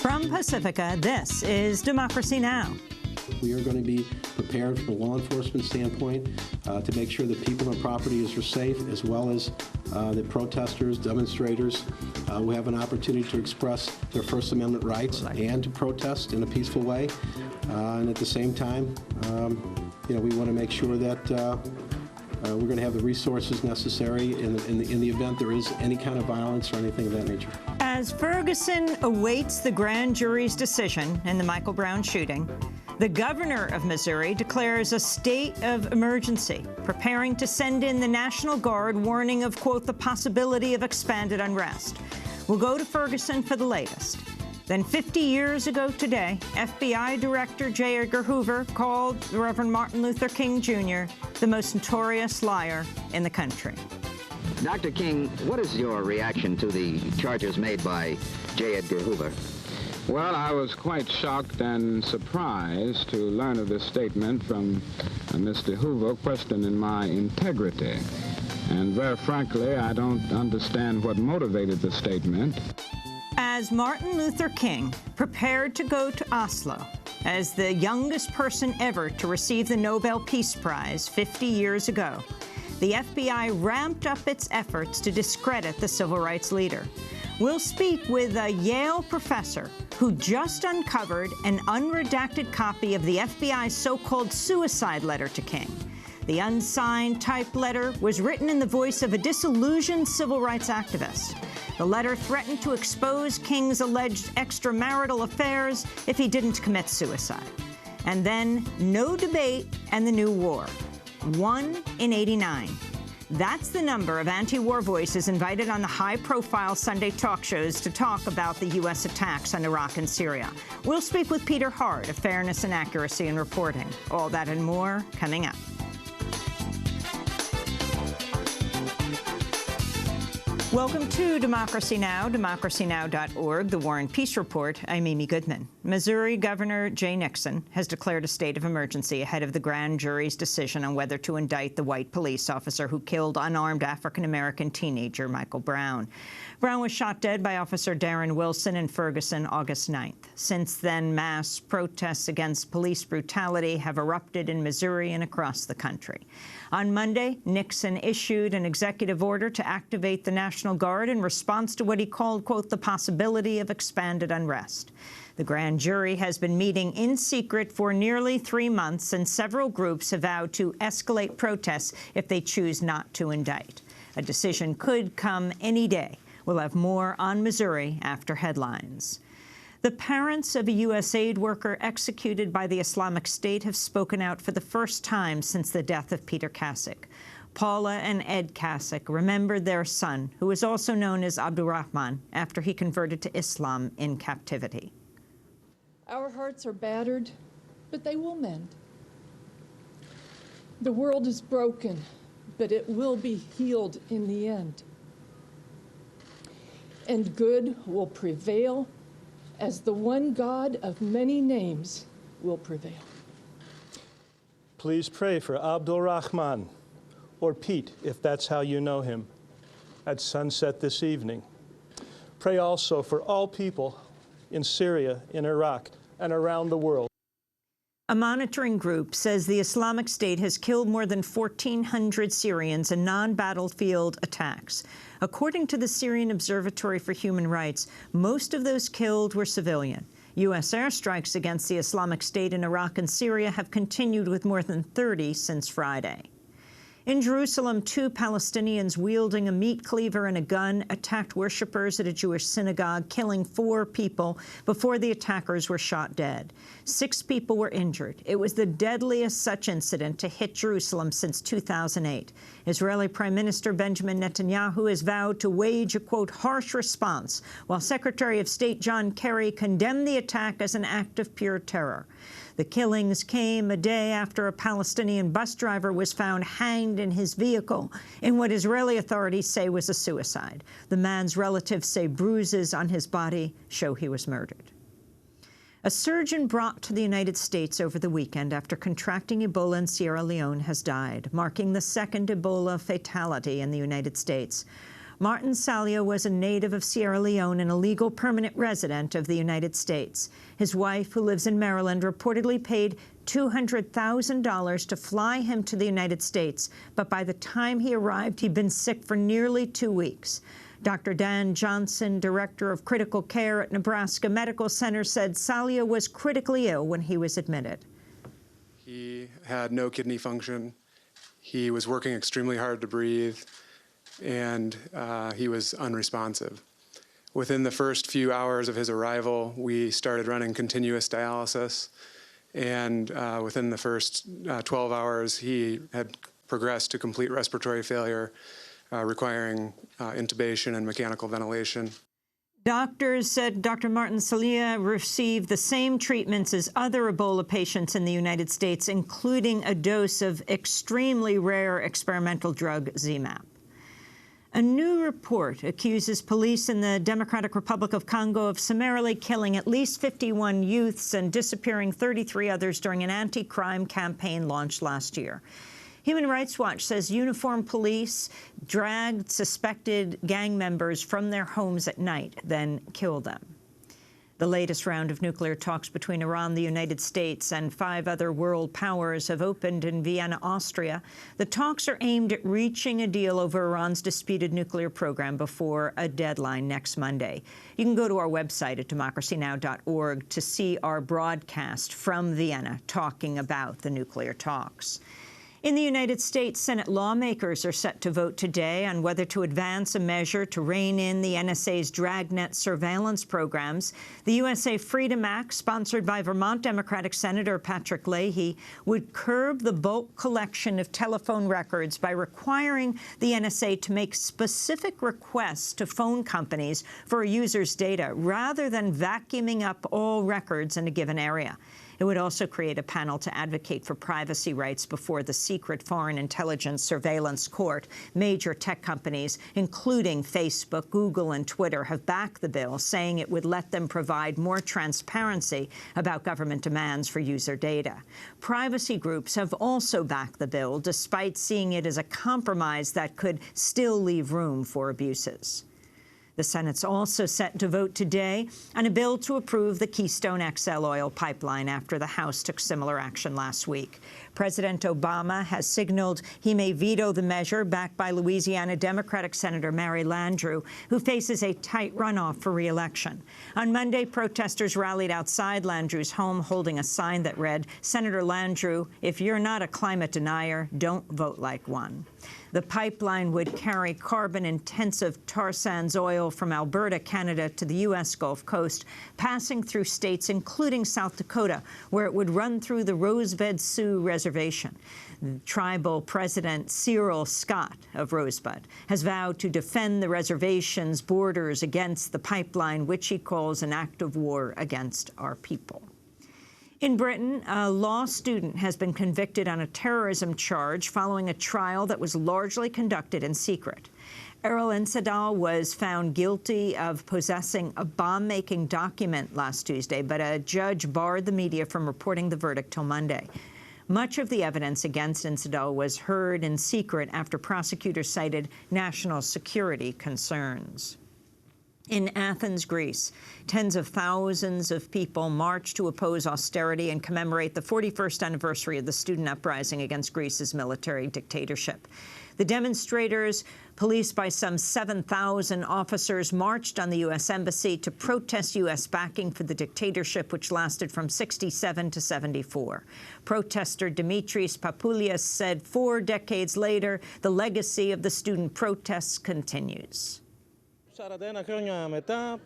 From Pacifica, this is Democracy Now! We are going to be prepared from a law enforcement standpoint to make sure that people and properties are safe, as well as that protesters, demonstrators will have an opportunity to express their First Amendment rights and to protest in a peaceful way. And at the same time, we want to make sure that we're going to have the resources necessary in the event there is any kind of violence or anything of that nature. As Ferguson awaits the grand jury's decision in the Michael Brown shooting, the governor of Missouri declares a state of emergency, preparing to send in the National Guard, warning of, quote, the possibility of expanded unrest. We'll go to Ferguson for the latest. Then 50 years ago today, FBI Director J. Edgar Hoover called the Reverend Martin Luther King, Jr. the most notorious liar in the country. Dr. King, what is your reaction to the charges made by J. Edgar Hoover? Well, I was quite shocked and surprised to learn of this statement from Mr. Hoover questioning my integrity. And very frankly, I don't understand what motivated the statement. As Martin Luther King prepared to go to Oslo as the youngest person ever to receive the Nobel Peace Prize 50 years ago, the FBI ramped up its efforts to discredit the civil rights leader. We'll speak with a Yale professor who just uncovered an unredacted copy of the FBI's so-called suicide letter to King. The unsigned typed letter was written in the voice of a disillusioned civil rights activist. The letter threatened to expose King's alleged extramarital affairs if he didn't commit suicide. And then no debate and the new war. 1 in 89. That's the number of anti-war voices invited on the high-profile Sunday talk shows to talk about the U.S. attacks on Iraq and Syria. We'll speak with Peter Hart of Fairness and Accuracy in Reporting. All that and more coming up. Welcome to Democracy Now!, democracynow.org, the War and Peace Report. I'm Amy Goodman. Missouri Governor Jay Nixon has declared a state of emergency ahead of the grand jury's decision on whether to indict the white police officer who killed unarmed African-American teenager Michael Brown. Brown was shot dead by Officer Darren Wilson in Ferguson August 9th. Since then, mass protests against police brutality have erupted in Missouri and across the country. On Monday, Nixon issued an executive order to activate the National Guard in response to what he called, quote, the possibility of expanded unrest. The grand jury has been meeting in secret for nearly 3 months, and several groups have vowed to escalate protests if they choose not to indict. A decision could come any day. We'll have more on Missouri after headlines. The parents of a U.S. aid worker executed by the Islamic State have spoken out for the first time since the death of Peter Kasich. Paula and Ed Kasich remembered their son, who was also known as Abdurrahman, after he converted to Islam in captivity. Our hearts are battered, but they will mend. The world is broken, but it will be healed in the end. And good will prevail, as the one God of many names will prevail. Please pray for Abdul Rahman, or Pete, if that's how you know him, at sunset this evening. Pray also for all people in Syria, in Iraq, and around the world. A monitoring group says the Islamic State has killed more than 1,400 Syrians in non-battlefield attacks. According to the Syrian Observatory for Human Rights, most of those killed were civilian. U.S. airstrikes against the Islamic State in Iraq and Syria have continued with more than 30 since Friday. In Jerusalem, 2 Palestinians wielding a meat cleaver and a gun attacked worshippers at a Jewish synagogue, killing 4 people before the attackers were shot dead. 6 people were injured. It was the deadliest such incident to hit Jerusalem since 2008. Israeli Prime Minister Benjamin Netanyahu has vowed to wage a, quote, harsh response, while Secretary of State John Kerry condemned the attack as an act of pure terror. The killings came a day after a Palestinian bus driver was found hanged in his vehicle in what Israeli authorities say was a suicide. The man's relatives say bruises on his body show he was murdered. A surgeon brought to the United States over the weekend after contracting Ebola in Sierra Leone has died, marking the 2nd Ebola fatality in the United States. Martin Salia was a native of Sierra Leone and a legal permanent resident of the United States. His wife, who lives in Maryland, reportedly paid $200,000 to fly him to the United States, but by the time he arrived, he'd been sick for nearly 2 weeks. Dr. Dan Johnson, director of critical care at Nebraska Medical Center, said Salia was critically ill when he was admitted. He had no kidney function. He was working extremely hard to breathe, and he was unresponsive. Within the first few hours of his arrival, we started running continuous dialysis, and within the first 12 hours, he had progressed to complete respiratory failure, requiring intubation and mechanical ventilation. Doctors said Dr. Martin Salia received the same treatments as other Ebola patients in the United States, including a dose of extremely rare experimental drug ZMapp. A new report accuses police in the Democratic Republic of Congo of summarily killing at least 51 youths and disappearing 33 others during an anti-crime campaign launched last year. Human Rights Watch says uniformed police dragged suspected gang members from their homes at night, then killed them. The latest round of nuclear talks between Iran, the United States, and 5 other world powers have opened in Vienna, Austria. The talks are aimed at reaching a deal over Iran's disputed nuclear program before a deadline next Monday. You can go to our website at democracynow.org to see our broadcast from Vienna talking about the nuclear talks. In the United States, Senate lawmakers are set to vote today on whether to advance a measure to rein in the NSA's dragnet surveillance programs. The USA Freedom Act, sponsored by Vermont Democratic Senator Patrick Leahy, would curb the bulk collection of telephone records by requiring the NSA to make specific requests to phone companies for a user's data, rather than vacuuming up all records in a given area. It would also create a panel to advocate for privacy rights before the secret Foreign Intelligence Surveillance Court. Major tech companies, including Facebook, Google, and Twitter, have backed the bill, saying it would let them provide more transparency about government demands for user data. Privacy groups have also backed the bill, despite seeing it as a compromise that could still leave room for abuses. The Senate's also set to vote today on a bill to approve the Keystone XL oil pipeline after the House took similar action last week. President Obama has signaled he may veto the measure, backed by Louisiana Democratic Senator Mary Landrieu, who faces a tight runoff for re-election. On Monday, protesters rallied outside Landrieu's home holding a sign that read, "Senator Landrieu, if you're not a climate denier, don't vote like one." The pipeline would carry carbon-intensive tar sands oil from Alberta, Canada, to the U.S. Gulf Coast, passing through states including South Dakota, where it would run through the Rosebud Sioux Reservation. Tribal President Cyril Scott of Rosebud has vowed to defend the reservation's borders against the pipeline, which he calls an act of war against our people. In Britain, a law student has been convicted on a terrorism charge following a trial that was largely conducted in secret. Errol Insadal was found guilty of possessing a bomb-making document last Tuesday, but a judge barred the media from reporting the verdict till Monday. Much of the evidence against Insadal was heard in secret after prosecutors cited national security concerns. In Athens, Greece, tens of thousands of people marched to oppose austerity and commemorate the 41st anniversary of the student uprising against Greece's military dictatorship. The demonstrators, policed by some 7,000 officers, marched on the U.S. Embassy to protest U.S. backing for the dictatorship, which lasted from 1967 to 1974. Protester Dimitris Papoulias said 4 decades later, the legacy of the student protests continues.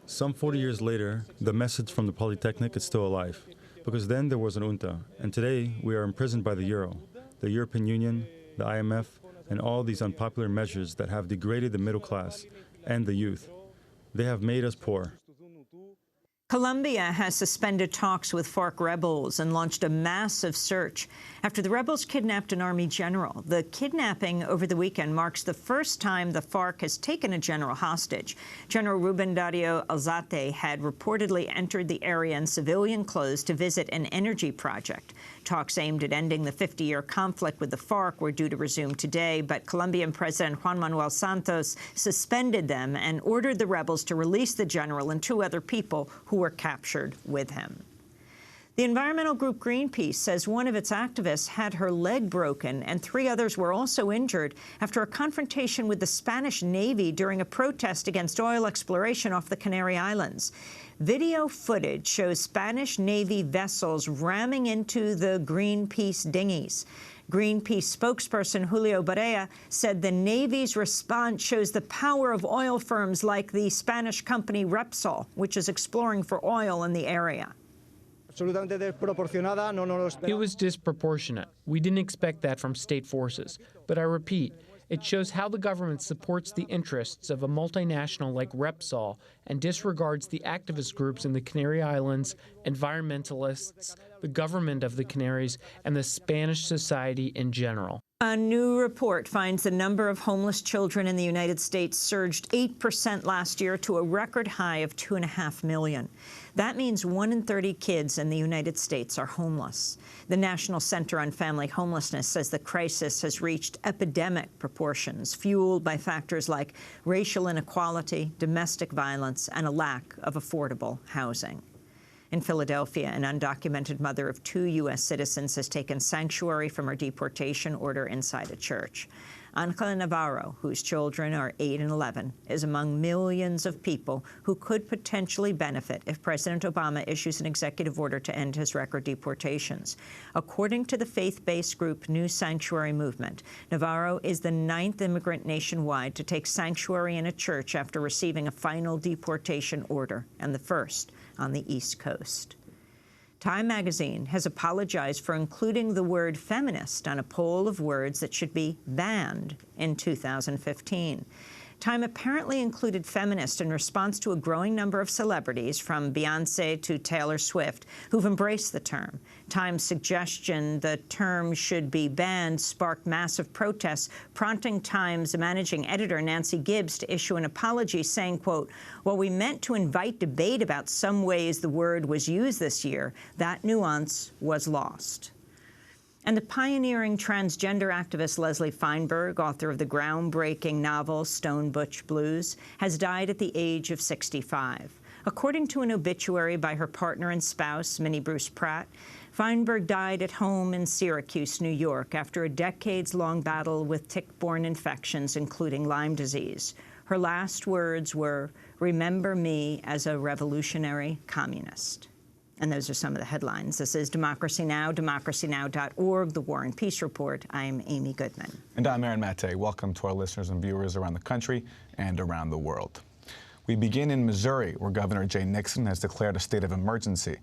Some 40 years later, the message from the Polytechnic is still alive, because then there was an junta, and today we are imprisoned by the euro, the European Union, the IMF, and all these unpopular measures that have degraded the middle class and the youth. They have made us poor. Colombia has suspended talks with Farc rebels and launched a massive search after the rebels kidnapped an army general. The kidnapping over the weekend marks the first time the Farc has taken a general hostage. General Ruben Dario Alzate had reportedly entered the area in civilian clothes to visit an energy project. Talks aimed at ending the 50-year conflict with the Farc were due to resume today, but Colombian President Juan Manuel Santos suspended them and ordered the rebels to release the general and 2 other people who were captured with him. The environmental group Greenpeace says one of its activists had her leg broken and 3 others were also injured after a confrontation with the Spanish Navy during a protest against oil exploration off the Canary Islands. Video footage shows Spanish Navy vessels ramming into the Greenpeace dinghies. Greenpeace spokesperson Julio Barea said the Navy's response shows the power of oil firms like the Spanish company Repsol, which is exploring for oil in the area. It was disproportionate. We didn't expect that from state forces. But I repeat, it shows how the government supports the interests of a multinational like Repsol and disregards the activist groups in the Canary Islands, environmentalists, the government of the Canaries, and the Spanish society in general. A new report finds the number of homeless children in the United States surged 8% last year to a record high of 2.5 million. That means 1 in 30 kids in the United States are homeless. The National Center on Family Homelessness says the crisis has reached epidemic proportions, fueled by factors like racial inequality, domestic violence, and a lack of affordable housing. In Philadelphia, an undocumented mother of 2 U.S. citizens has taken sanctuary from her deportation order inside a church. Angela Navarro, whose children are 8 and 11, is among millions of people who could potentially benefit if President Obama issues an executive order to end his record deportations. According to the faith-based group New Sanctuary Movement, Navarro is the 9th immigrant nationwide to take sanctuary in a church after receiving a final deportation order, and the first on the East Coast. Time magazine has apologized for including the word feminist on a poll of words that should be banned in 2015. Time apparently included feminist in response to a growing number of celebrities, from Beyoncé to Taylor Swift, who've embraced the term. Time's suggestion the term should be banned sparked massive protests, prompting Time's managing editor, Nancy Gibbs, to issue an apology saying, quote, "While we meant to invite debate about some ways the word was used this year, that nuance was lost." And the pioneering transgender activist Leslie Feinberg, author of the groundbreaking novel Stone Butch Blues, has died at the age of 65. According to an obituary by her partner and spouse, Minnie Bruce Pratt, Feinberg died at home in Syracuse, New York, after a decades-long battle with tick-borne infections, including Lyme disease. Her last words were, "Remember me as a revolutionary communist." And those are some of the headlines. This is Democracy Now!, democracynow.org, The War and Peace Report. I'm Amy Goodman. And I'm Aaron Matte. Welcome to our listeners and viewers around the country and around the world. We begin in Missouri, where Governor Jay Nixon has declared a state of emergency.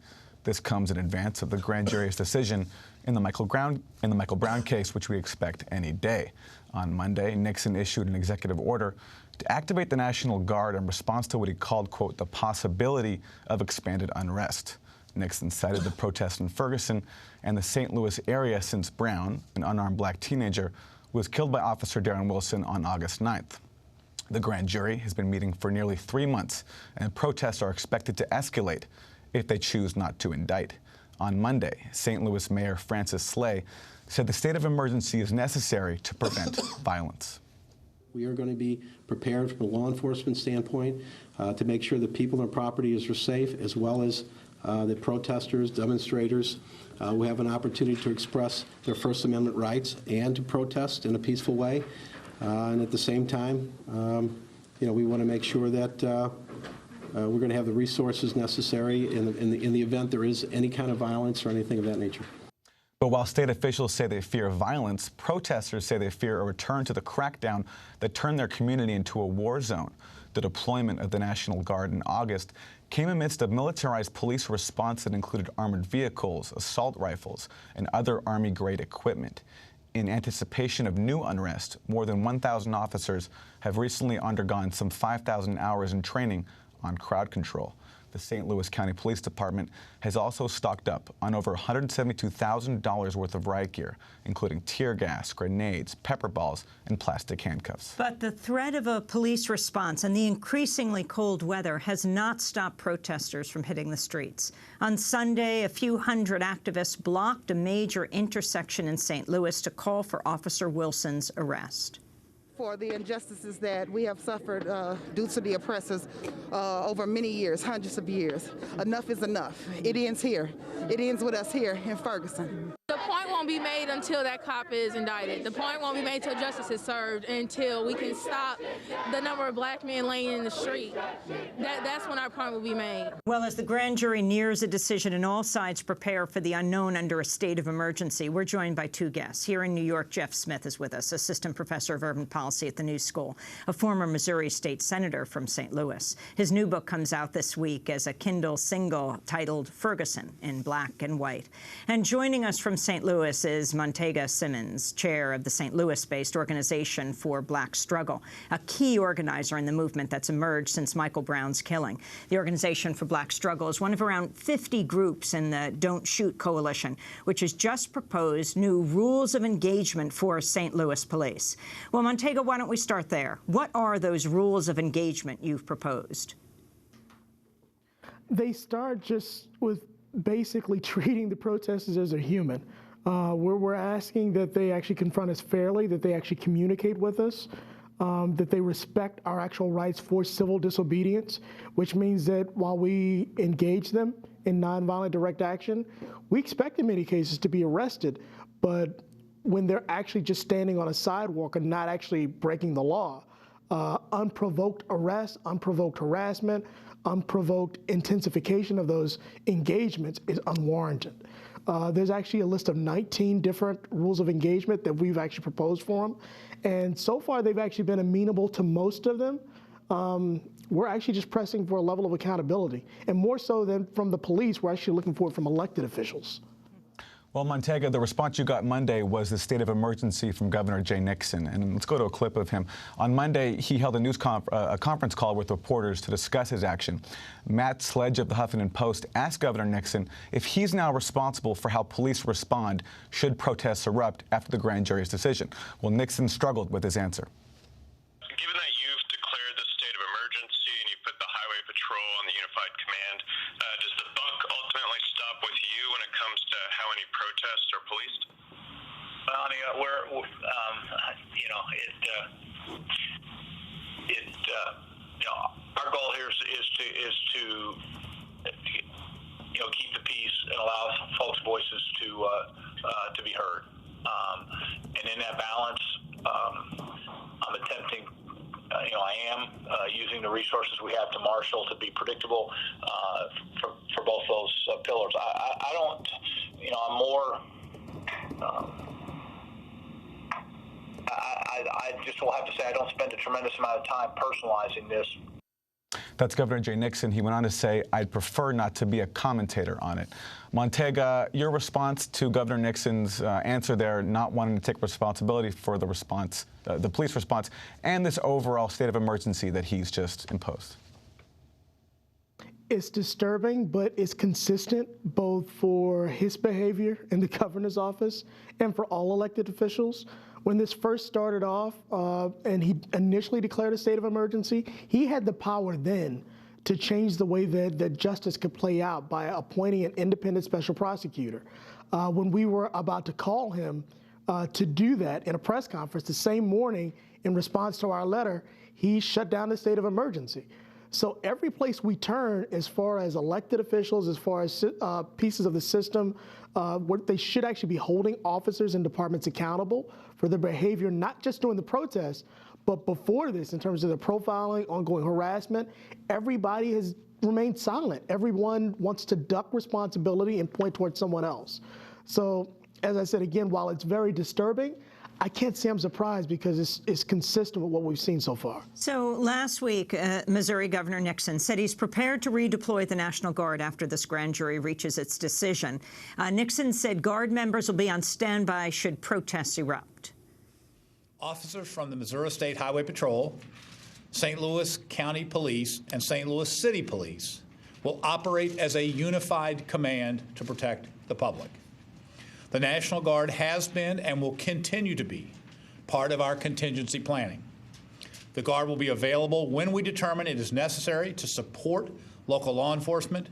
This comes in advance of the grand jury's decision in the Michael Brown case, which we expect any day. On Monday, Nixon issued an executive order to activate the National Guard in response to what he called, quote, the possibility of expanded unrest. Nixon cited the protests in Ferguson and the St. Louis area since Brown, an unarmed black teenager, was killed by Officer Darren Wilson on August 9th. The grand jury has been meeting for nearly 3 months, and protests are expected to escalate if they choose not to indict. On Monday, St. Louis Mayor Francis Slay said the state of emergency is necessary to prevent violence. We are going to be prepared from a law enforcement standpoint to make sure that people and properties are safe, as well as that protesters, demonstrators will have an opportunity to express their First Amendment rights and to protest in a peaceful way. And at the same time, we want to make sure that we're going to have the resources necessary in the event there is any kind of violence or anything of that nature. But while state officials say they fear violence, protesters say they fear a return to the crackdown that turned their community into a war zone. The deployment of the National Guard in August came amidst a militarized police response that included armored vehicles, assault rifles, and other Army-grade equipment. In anticipation of new unrest, more than 1,000 officers have recently undergone some 5,000 hours in training on crowd control. The St. Louis County Police Department has also stocked up on over $172,000 worth of riot gear, including tear gas, grenades, pepper balls, and plastic handcuffs. But the threat of a police response and the increasingly cold weather has not stopped protesters from hitting the streets. On Sunday, a few hundred activists blocked a major intersection in St. Louis to call for Officer Wilson's arrest. For the injustices that we have suffered due to the oppressors over many years, hundreds of years. Enough is enough. It ends here. It ends with us here in Ferguson. The point won't be made until that cop is indicted. The point won't be made until justice is served, until we can stop the number of black men laying in the street. That's when our point will be made. Well, as the grand jury nears a decision and all sides prepare for the unknown under a state of emergency, we're joined by two guests. Here in New York, Jeff Smith is with us, assistant professor of urban policy at the New School, a former Missouri state senator from St. Louis. His new book comes out this week as a Kindle single titled Ferguson in Black and White. And joining us from St. Louis is Monte Simmons, chair of the St. Louis-based Organization for Black Struggle, a key organizer in the movement that's emerged since Michael Brown's killing. The Organization for Black Struggle is one of around 50 groups in the Don't Shoot Coalition, which has just proposed new rules of engagement for St. Louis police. Well, Montego, why don't we start there? What are those rules of engagement you've proposed? They start just with basically treating the protesters as a human. We're asking that they actually confront us fairly, that they actually communicate with us, that they respect our actual rights for civil disobedience, which means that while we engage them in nonviolent direct action, we expect in many cases to be arrested, but when they're actually just standing on a sidewalk and not actually breaking the law, unprovoked arrest, unprovoked harassment, unprovoked intensification of those engagements is unwarranted. There's actually a list of 19 different rules of engagement that we've actually proposed for them. And so far, they've actually been amenable to most of them. We're actually just pressing for a level of accountability. And more so than from the police, we're actually looking for it from elected officials. Well, Montego, the response you got Monday was the state of emergency from Governor Jay Nixon. And let's go to a clip of him. On Monday, he held a conference call with reporters to discuss his action. Matt Sledge of the Huffington Post asked Governor Nixon if he's now responsible for how police respond should protests erupt after the grand jury's decision. Well, Nixon struggled with his answer. Given that you've declared the state of emergency and you put the highway patrol on the unified command, does the buck ultimately stop with you when it comes to how any protests are policed? Well, our goal here is to keep the peace and allow folks' voices to be heard. And in that balance, I'm attempting. I am using the resources we have to marshal to be predictable for both those pillars. I don't, I'm more, I just will have to say I don't spend a tremendous amount of time personalizing this. That's Governor Jay Nixon. He went on to say, I'd prefer not to be a commentator on it. Montego, your response to Governor Nixon's answer there, not wanting to take responsibility for the response, the police response, and this overall state of emergency that he's just imposed. It's disturbing, but it's consistent both for his behavior in the governor's office and for all elected officials. When this first started off and he initially declared a state of emergency, he had the power then to change the way that justice could play out by appointing an independent special prosecutor. When we were about to call him to do that in a press conference the same morning in response to our letter, he shut down the state of emergency. So every place we turn, as far as elected officials, as far as pieces of the system, where they should actually be holding officers and departments accountable for their behavior, not just during the protests, but before this, in terms of the profiling, ongoing harassment, everybody has remained silent. Everyone wants to duck responsibility and point towards someone else. So, as I said again, while it's very disturbing, I can't say I'm surprised because it's consistent with what we've seen so far. So last week, Missouri Governor Nixon said he's prepared to redeploy the National Guard after this grand jury reaches its decision. Nixon said Guard members will be on standby should protests erupt. Officers from the Missouri State Highway Patrol, St. Louis County Police, and St. Louis City Police will operate as a unified command to protect the public. The National Guard has been and will continue to be part of our contingency planning. The Guard will be available when we determine it is necessary to support local law enforcement.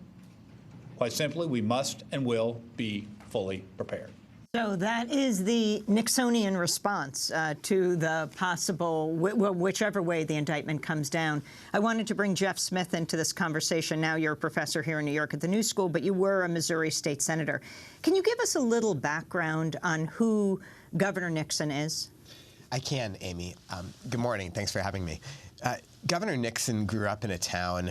Quite simply, we must and will be fully prepared. So that is the Nixonian response to the possible, whichever way the indictment comes down. I wanted to bring Jeff Smith into this conversation. Now you're a professor here in New York at the New School, but you were a Missouri state senator. Can you give us a little background on who Governor Nixon is? I can, Amy. Good morning. Thanks for having me. Governor Nixon grew up in a town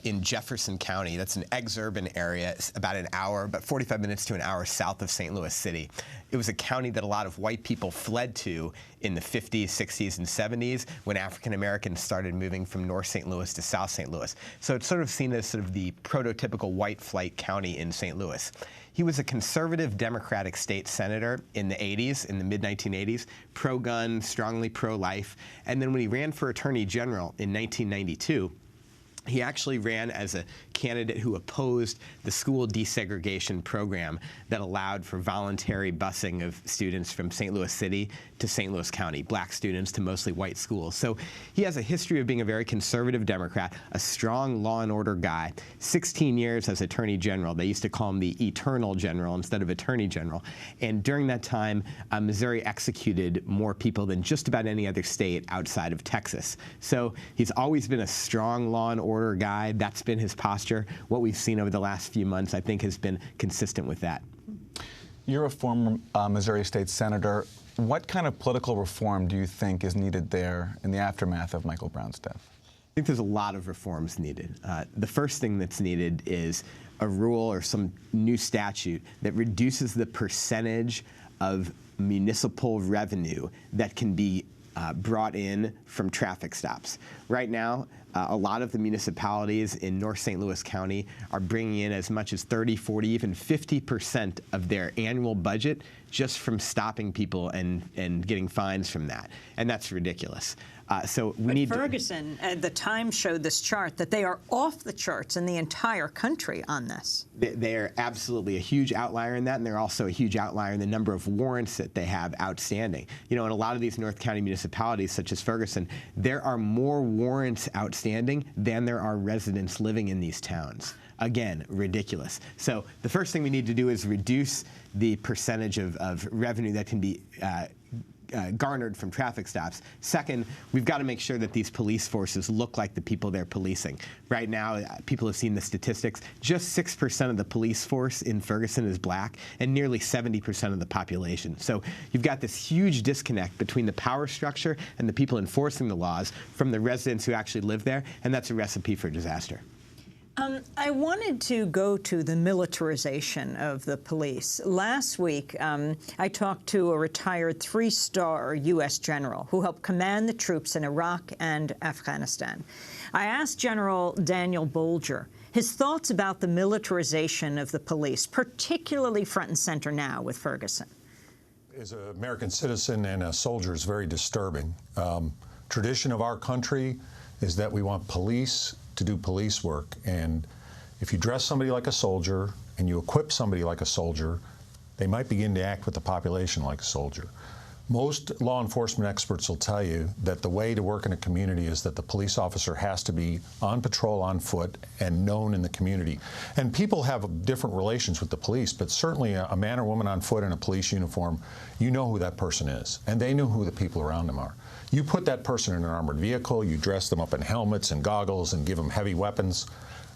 in Jefferson County. That's an exurban area, about 45 minutes to an hour south of St. Louis City. It was a county that a lot of white people fled to in the 50s, 60s, and 70s when African Americans started moving from North St. Louis to South St. Louis. So it's sort of seen as sort of the prototypical white flight county in St. Louis. He was a conservative Democratic state senator in the 80s, in the mid-1980s, pro-gun, strongly pro-life. And then when he ran for attorney general in 1992, he actually ran as a candidate who opposed the school desegregation program that allowed for voluntary busing of students from St. Louis City to St. Louis County, black students to mostly white schools. So he has a history of being a very conservative Democrat, a strong law and order guy, 16 years as Attorney General. They used to call him the Eternal General instead of Attorney General. And during that time, Missouri executed more people than just about any other state outside of Texas. So he's always been a strong law and order guy. That's been his posture. What we've seen over the last few months, I think, has been consistent with that. You're a former Missouri state senator. What kind of political reform do you think is needed there in the aftermath of Michael Brown's death? I think there's a lot of reforms needed. The first thing that's needed is a rule or some new statute that reduces the percentage of municipal revenue that can be brought in from traffic stops. Right now, a lot of the municipalities in North St. Louis County are bringing in as much as 30, 40, even 50% of their annual budget just from stopping people and getting fines from that. And that's ridiculous. So we need Ferguson at the time showed this chart that they are off the charts in the entire country on this. They're absolutely a huge outlier in that, and they're also a huge outlier in the number of warrants that they have outstanding. You know, in a lot of these North County municipalities, such as Ferguson, there are more warrants outstanding than there are residents living in these towns. Again, ridiculous. So the first thing we need to do is reduce the percentage of revenue that can be garnered from traffic stops. Second, we've got to make sure that these police forces look like the people they're policing. Right now, people have seen the statistics. Just 6% of the police force in Ferguson is black, and nearly 70% of the population. So you've got this huge disconnect between the power structure and the people enforcing the laws from the residents who actually live there, and that's a recipe for disaster. I wanted to go to the militarization of the police. Last week, I talked to a retired 3-star U.S. general who helped command the troops in Iraq and Afghanistan. I asked General Daniel Bulger his thoughts about the militarization of the police, particularly front and center now with Ferguson. As an American citizen and a soldier, is very disturbing. Tradition of our country is that we want police to do police work, and if you dress somebody like a soldier and you equip somebody like a soldier, they might begin to act with the population like a soldier. Most law enforcement experts will tell you that the way to work in a community is that the police officer has to be on patrol on foot and known in the community. And people have different relations with the police, but certainly a man or woman on foot in a police uniform, you know who that person is, and they know who the people around them are. You put that person in an armored vehicle, you dress them up in helmets and goggles and give them heavy weapons,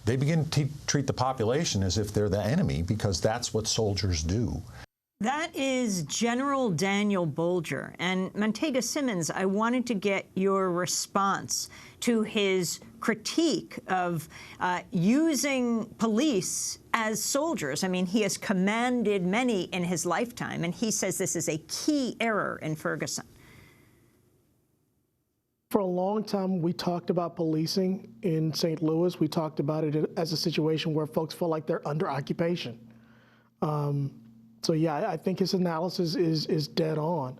they begin to treat the population as if they're the enemy, because that's what soldiers do. That is General Daniel Bulger. And Monte Simmons, I wanted to get your response to his critique of using police as soldiers. I mean, he has commanded many in his lifetime, and he says this is a key error in Ferguson. For a long time, we talked about policing in St. Louis. We talked about it as a situation where folks feel like they're under occupation. So yeah, I think his analysis is dead on.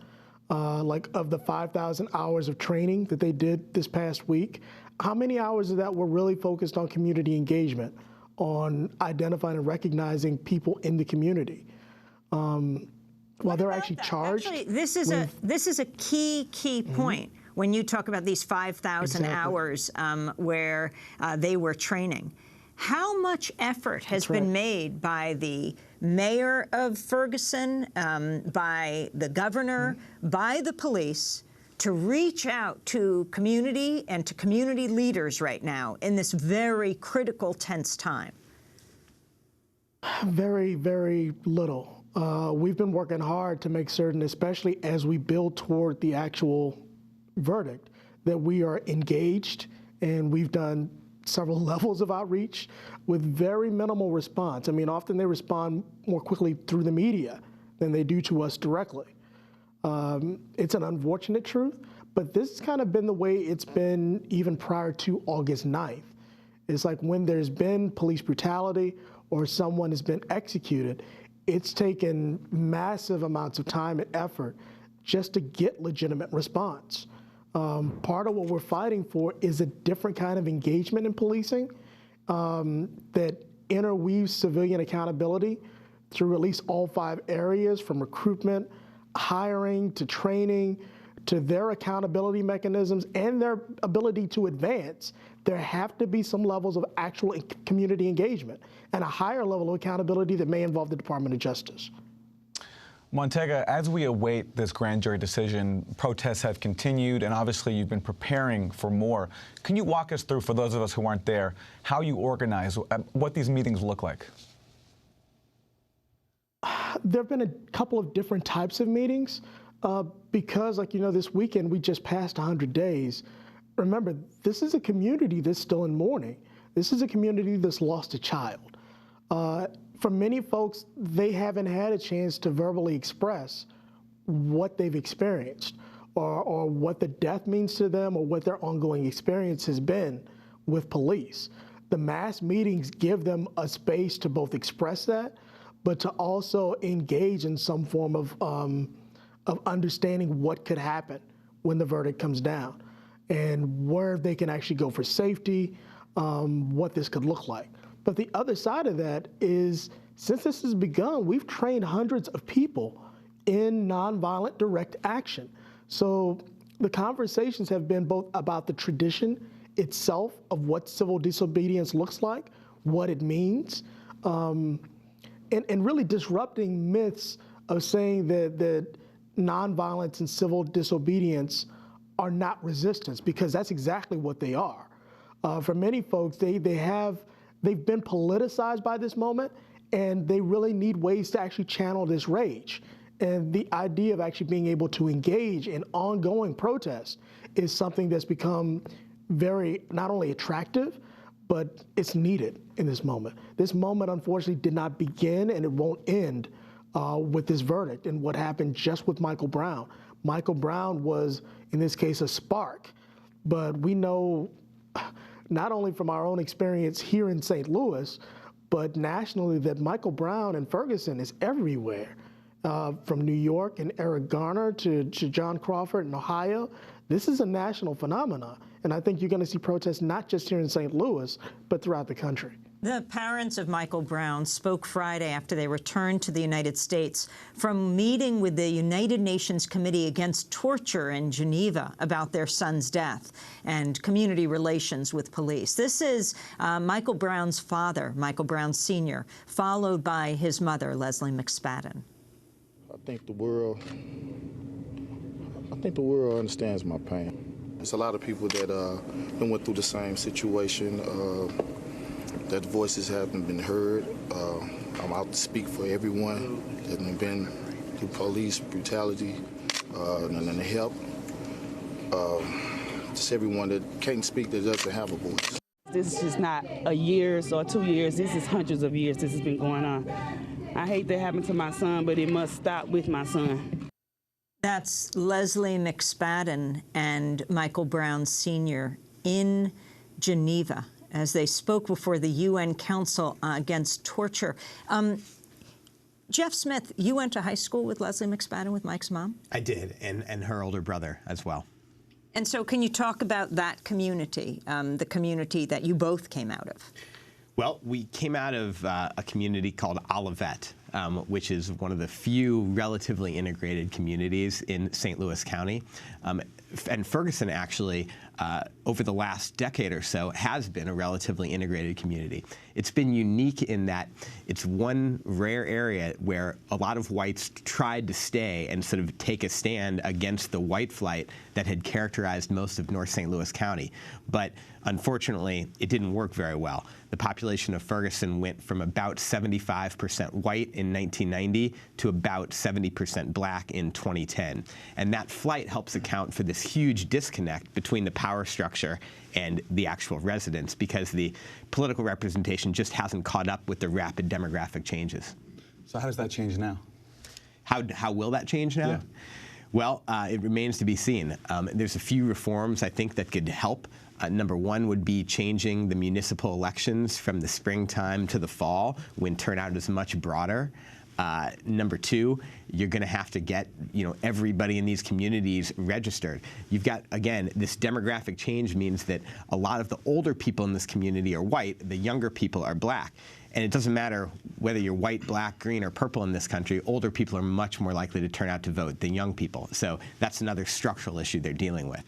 Like, of the 5,000 hours of training that they did this past week, how many hours of that were really focused on community engagement? on identifying and recognizing people in the community. While they're actually charged. Actually, this is a key point when you talk about these 5,000 hours where they were training. How much effort has been made by the mayor of Ferguson, by the governor, by the police, to reach out to community and to community leaders right now in this very critical, tense time? Very, very little. We've been working hard to make certain, especially as we build toward the actual verdict, that we are engaged, and we've done several levels of outreach with very minimal response. I mean, often they respond more quickly through the media than they do to us directly. It's an unfortunate truth, but this has kind of been the way it's been even prior to August 9th. It's like when there's been police brutality or someone has been executed, it's taken massive amounts of time and effort just to get legitimate response. Part of what we're fighting for is a different kind of engagement in policing that interweaves civilian accountability through at least all 5 areas, from recruitment, hiring, to training, to their accountability mechanisms and their ability to advance. There have to be some levels of actual community engagement and a higher level of accountability that may involve the Department of Justice. Montega, as we await this grand jury decision, protests have continued, and obviously you've been preparing for more. Can you walk us through, for those of us who aren't there, how you organize, what these meetings look like? There have been a couple of different types of meetings because, like, you know, this weekend we just passed 100 days. Remember, this is a community that's still in mourning. This is a community that's lost a child. For many folks, they haven't had a chance to verbally express what they've experienced or what the death means to them or what their ongoing experience has been with police. The mass meetings give them a space to both express that, but to also engage in some form of understanding what could happen when the verdict comes down and where they can actually go for safety, what this could look like. But the other side of that is, since this has begun, we've trained hundreds of people in nonviolent direct action. So the conversations have been both about the tradition itself of what civil disobedience looks like, what it means, and really disrupting myths of saying that nonviolence and civil disobedience are not resistance, because that's exactly what they are. For many folks, they've been politicized by this moment, and they really need ways to actually channel this rage. And the idea of actually being able to engage in ongoing protest is something that's become very, not only attractive, but it's needed in this moment. This moment, unfortunately, did not begin, and it won't end with this verdict and what happened just with Michael Brown. Michael Brown was, in this case, a spark, but we know, not only from our own experience here in St. Louis, but nationally, that Michael Brown and Ferguson is everywhere. From New York and Eric Garner to John Crawford in Ohio. This is a national phenomenon. And I think you're going to see protests not just here in St. Louis, but throughout the country. The parents of Michael Brown spoke Friday after they returned to the United States from meeting with the United Nations Committee Against Torture in Geneva about their son's death and community relations with police. This is Michael Brown's father, Michael Brown Sr., followed by his mother, Leslie McSpadden. I think the world understands my pain. There's a lot of people that went through the same situation, that voices haven't been heard. I'm out to speak for everyone that has been through police brutality and the help. Just everyone that can't speak, that doesn't have a voice. This is just not a year or 2 years. This is hundreds of years this has been going on. I hate that happened to my son, but it must stop with my son. That's Leslie McSpadden and Michael Brown Sr. in Geneva as they spoke before the UN Council Against Torture. Jeff Smith, you went to high school with Leslie McSpadden, with Mike's mom? I did, and her older brother as well. And so can you talk about that community, the community that you both came out of? Well, we came out of a community called Olivet, which is one of the few relatively integrated communities in St. Louis County. And Ferguson, actually, over the last decade or so, has been a relatively integrated community. It's been unique in that it's one rare area where a lot of whites tried to stay and sort of take a stand against the white flight that had characterized most of North St. Louis County. But unfortunately, it didn't work very well. The population of Ferguson went from about 75% white in 1990 to about 70% black in 2010. And that flight helps account for this huge disconnect between the power structure and the actual residents, because the political representation just hasn't caught up with the rapid demographic changes. So how does that change now? How will that change now? Yeah. Well, it remains to be seen. There's a few reforms, I think, that could help. Number one would be changing the municipal elections from the springtime to the fall, when turnout is much broader. Number two, you're going to have to get, everybody in these communities registered. You've got, again, this demographic change means that a lot of the older people in this community are white, the younger people are black. And it doesn't matter whether you're white, black, green, or purple in this country, older people are much more likely to turn out to vote than young people. So that's another structural issue they're dealing with.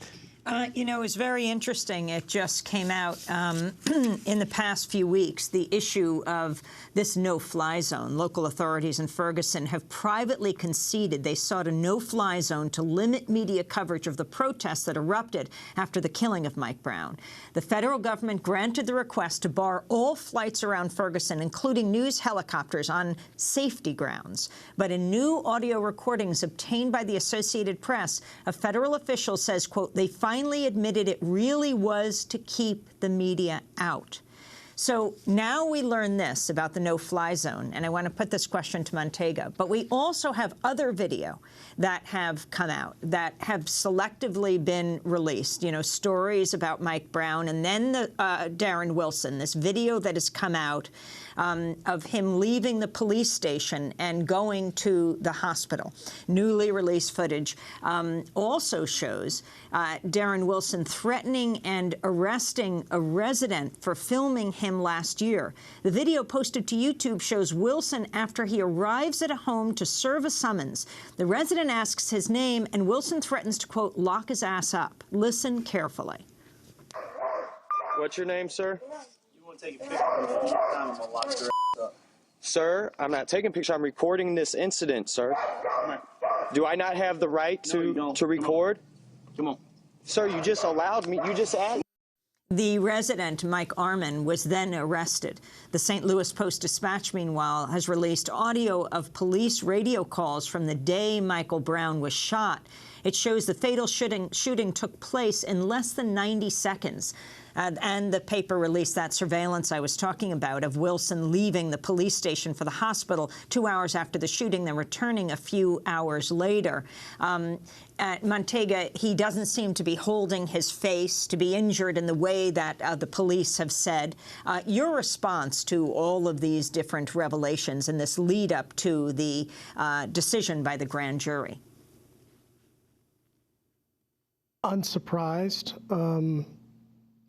It's very interesting. It just came out in the past few weeks, the issue of this no-fly zone. Local authorities in Ferguson have privately conceded they sought a no-fly zone to limit media coverage of the protests that erupted after the killing of Mike Brown. The federal government granted the request to bar all flights around Ferguson, including news helicopters, on safety grounds. But in new audio recordings obtained by the Associated Press, a federal official says, quote, they finally admitted it really was to keep the media out. So now we learn this about the no-fly zone, and I want to put this question to Montega. But we also have other video that have come out, that have selectively been released, stories about Mike Brown, and then the Darren Wilson, this video that has come out of him leaving the police station and going to the hospital. Newly released footage also shows Darren Wilson threatening and arresting a resident for filming him last year. The video posted to YouTube shows Wilson after he arrives at a home to serve a summons. The resident asks his name, and Wilson threatens to, quote, lock his ass up. Listen carefully. What's your name, sir? You want to take a picture of me? I'm going to lock your ass up. Sir, I'm not taking a picture. I'm recording this incident, sir. Do I not have the right to record? Come on. Sir, you just allowed me. You just asked. The resident, Mike Arman, was then arrested. The St. Louis Post-Dispatch, meanwhile, has released audio of police radio calls from the day Michael Brown was shot. It shows the fatal shooting took place in less than 90 seconds. And the paper released that surveillance I was talking about of Wilson leaving the police station for the hospital 2 hours after the shooting, then returning a few hours later. Montega, he doesn't seem to be holding his face, to be injured in the way that the police have said. Your response to all of these different revelations and this lead up to the decision by the grand jury? Unsurprised.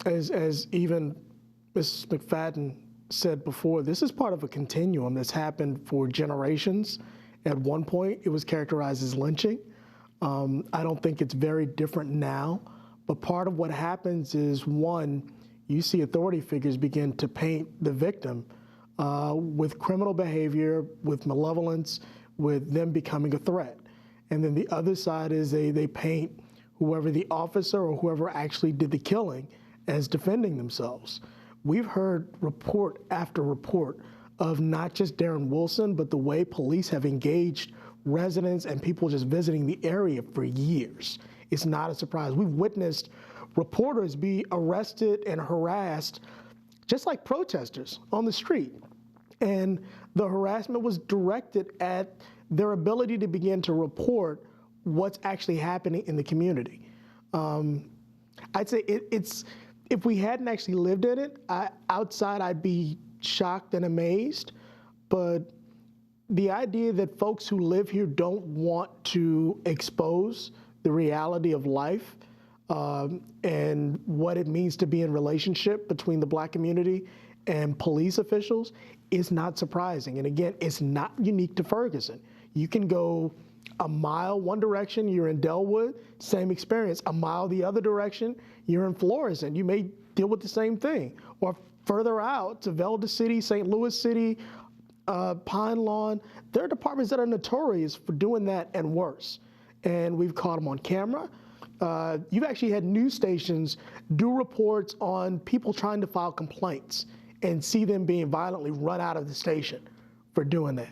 As even Ms. McFadden said before, this is part of a continuum that's happened for generations. At one point, it was characterized as lynching. I don't think it's very different now, but part of what happens is, one, you see authority figures begin to paint the victim with criminal behavior, with malevolence, with them becoming a threat. And then the other side is they paint whoever the officer or whoever actually did the killing as defending themselves. We've heard report after report of not just Darren Wilson, but the way police have engaged residents and people just visiting the area for years. It's not a surprise. We've witnessed reporters be arrested and harassed just like protesters on the street. And the harassment was directed at their ability to begin to report what's actually happening in the community. I'd say it's if we hadn't actually lived in it, outside I'd be shocked and amazed. But the idea that folks who live here don't want to expose the reality of life and what it means to be in relationship between the black community and police officials is not surprising. And again, it's not unique to Ferguson. You can go a mile one direction, you're in Delwood, same experience. A mile the other direction, you're in Florissant. You may deal with the same thing. Or further out to Velda City, St. Louis City, Pine Lawn, there are departments that are notorious for doing that and worse. And we've caught them on camera. You've actually had news stations do reports on people trying to file complaints and see them being violently run out of the station for doing that.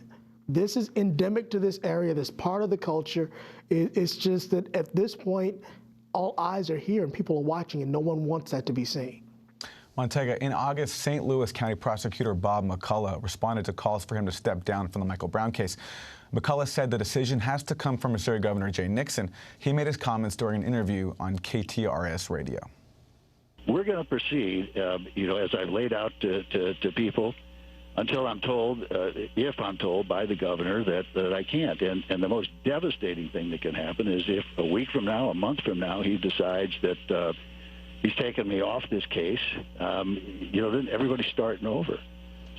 This is endemic to this area. This part of the culture. It's just that at this point, all eyes are here and people are watching, and no one wants that to be seen. Montega, in August, St. Louis County Prosecutor Bob McCullough responded to calls for him to step down from the Michael Brown case. McCullough said the decision has to come from Missouri Governor Jay Nixon. He made his comments during an interview on KTRS radio. We're going to proceed, as I've laid out to people, until I'm told, if I'm told by the governor that I can't. And the most devastating thing that can happen is if a week from now, a month from now, he decides that he's taken me off this case, then everybody's starting over.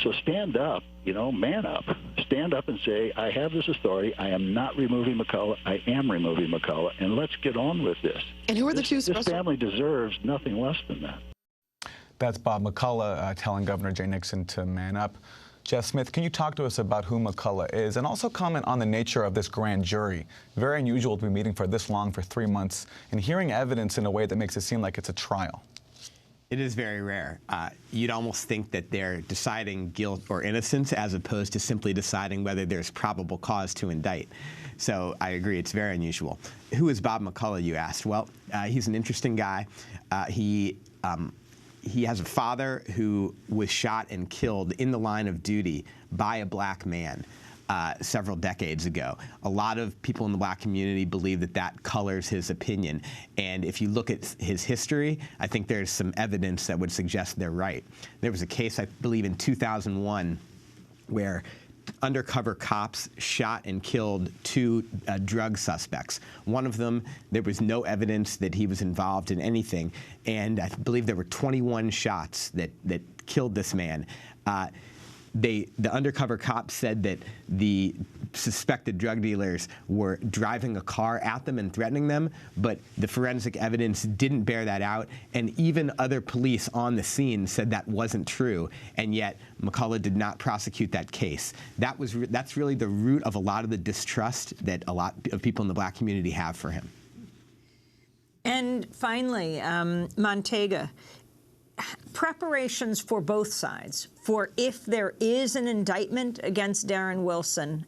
So stand up, man up. Stand up and say, I have this authority. I am not removing McCullough. I am removing McCullough. And let's get on with this. And who are the two? This family deserves nothing less than that. That's Bob McCullough telling Governor Jay Nixon to man up. Jeff Smith, can you talk to us about who McCullough is and also comment on the nature of this grand jury? Very unusual to be meeting for this long, for 3 months, and hearing evidence in a way that makes it seem like it's a trial. It is very rare. You'd almost think that they're deciding guilt or innocence as opposed to simply deciding whether there's probable cause to indict. So I agree, it's very unusual. Who is Bob McCullough, you asked? Well, he's an interesting guy. He has a father who was shot and killed in the line of duty by a black man several decades ago. A lot of people in the black community believe that that colors his opinion. And if you look at his history, I think there's some evidence that would suggest they're right. There was a case, I believe, in 2001 where undercover cops shot and killed two drug suspects. One of them, there was no evidence that he was involved in anything, and I believe there were 21 shots that killed this man. The undercover cops said that the suspected drug dealers were driving a car at them and threatening them, but the forensic evidence didn't bear that out, and even other police on the scene said that wasn't true, and yet McCullough did not prosecute that case. That's really the root of a lot of the distrust that a lot of people in the black community have for him. And finally, Montega, preparations for both sides for if there is an indictment against Darren Wilson,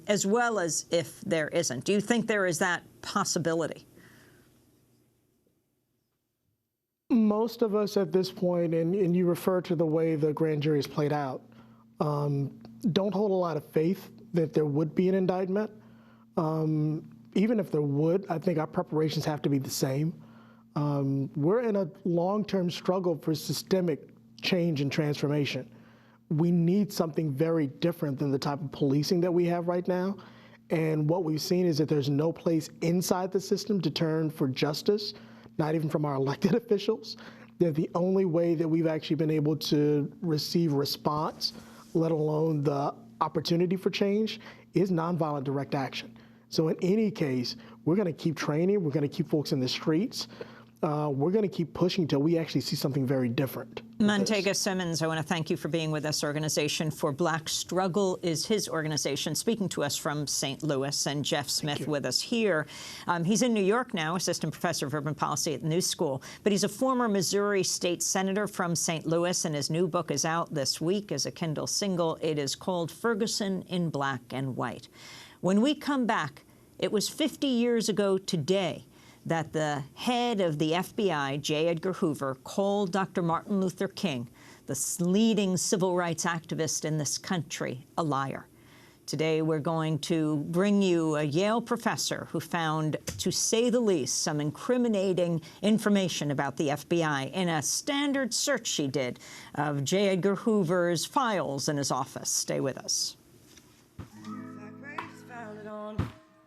as well as if there isn't. Do you think there is that possibility? Most of us at this point, and you refer to the way the grand jury is played out, don't hold a lot of faith that there would be an indictment. Even if there would, I think our preparations have to be the same. We're in a long-term struggle for systemic change and transformation. We need something very different than the type of policing that we have right now. And what we've seen is that there's no place inside the system to turn for justice, not even from our elected officials. That the only way that we've actually been able to receive response, let alone the opportunity for change, is nonviolent direct action. So in any case, we're going to keep training. We're going to keep folks in the streets. We're going to keep pushing until we actually see something very different. Monte Simmons, I want to thank you for being with us. Organization for Black Struggle is his organization, speaking to us from St. Louis, and Jeff Smith with us here. He's in New York now, assistant professor of urban policy at the New School, but he's a former Missouri state senator from St. Louis, and his new book is out this week as a Kindle single. It is called Ferguson in Black and White. When we come back, it was 50 years ago today that the head of the FBI, J. Edgar Hoover, called Dr. Martin Luther King, the leading civil rights activist in this country, a liar. Today, we're going to bring you a Yale professor who found, to say the least, some incriminating information about the FBI in a standard search she did of J. Edgar Hoover's files in his office. Stay with us.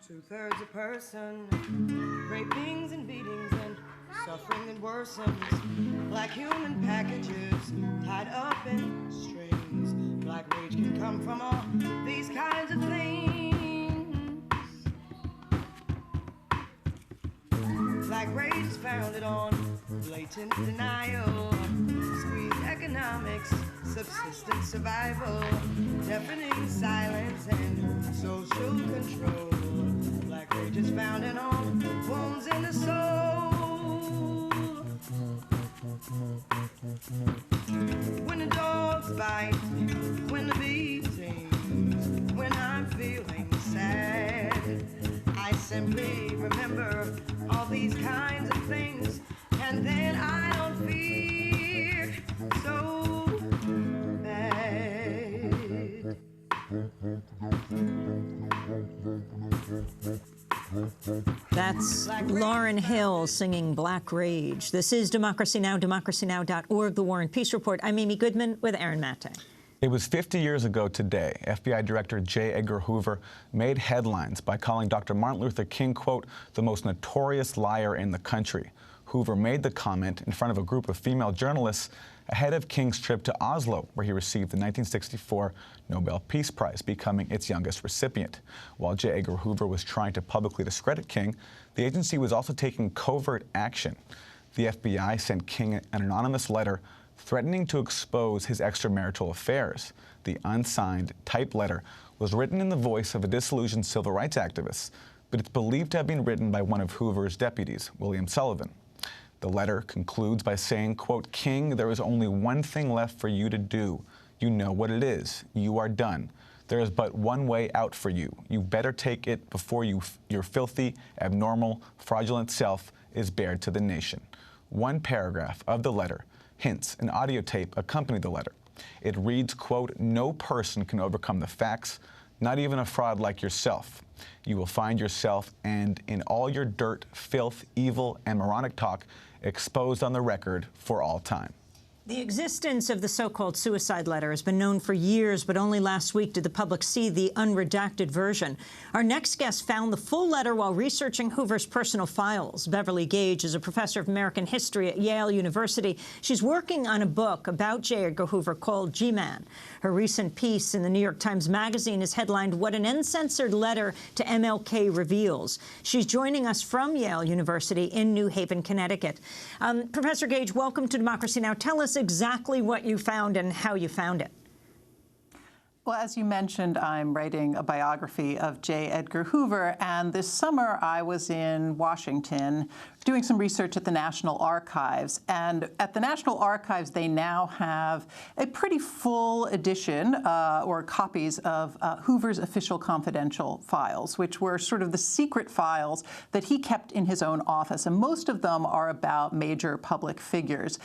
Two-thirds a person, rapings and beatings and Suffering that worsens, like human packages tied up in strings. Black rage can come from all these kinds of things. Black rage is founded on blatant denial, squeezed economics, subsistence survival, deafening silence and social control. Black rage is founded on wounds in the soul. When the dogs bite, when the bee sings, when I'm feeling sad, I simply remember all these kinds of things, and then I don't fear so bad. That's Lauryn Hill singing Black Rage. This is Democracy Now!, democracynow.org, The War and Peace Report. I'm Amy Goodman with Aaron Matte. It was 50 years ago today, FBI Director J. Edgar Hoover made headlines by calling Dr. Martin Luther King, quote, the most notorious liar in the country. Hoover made the comment in front of a group of female journalists ahead of King's trip to Oslo, where he received the 1964 Nobel Peace Prize, becoming its youngest recipient. While J. Edgar Hoover was trying to publicly discredit King, the agency was also taking covert action. The FBI sent King an anonymous letter threatening to expose his extramarital affairs. The unsigned, typed letter was written in the voice of a disillusioned civil rights activist, but it's believed to have been written by one of Hoover's deputies, William Sullivan. The letter concludes by saying, quote, King, there is only one thing left for you to do. You know what it is. You are done. There is but one way out for you. You better take it before your filthy, abnormal, fraudulent self is bared to the nation. One paragraph of the letter hints an audio tape accompanied the letter. It reads, quote, no person can overcome the facts, not even a fraud like yourself. You will find yourself and in all your dirt, filth, evil, and moronic talk exposed on the record for all time. The existence of the so-called suicide letter has been known for years, but only last week did the public see the unredacted version. Our next guest found the full letter while researching Hoover's personal files. Beverly Gage is a professor of American history at Yale University. She's working on a book about J. Edgar Hoover called G-Man. Her recent piece in the New York Times Magazine is headlined, What an Uncensored Letter to MLK Reveals. She's joining us from Yale University in New Haven, Connecticut. Professor Gage, welcome to Democracy Now! Tell us exactly what you found and how you found it. Well, as you mentioned, I'm writing a biography of J. Edgar Hoover, and this summer I was in Washington doing some research at the National Archives. And at the National Archives, they now have a pretty full edition or copies of Hoover's official confidential files, which were sort of the secret files that he kept in his own office. And most of them are about major public figures.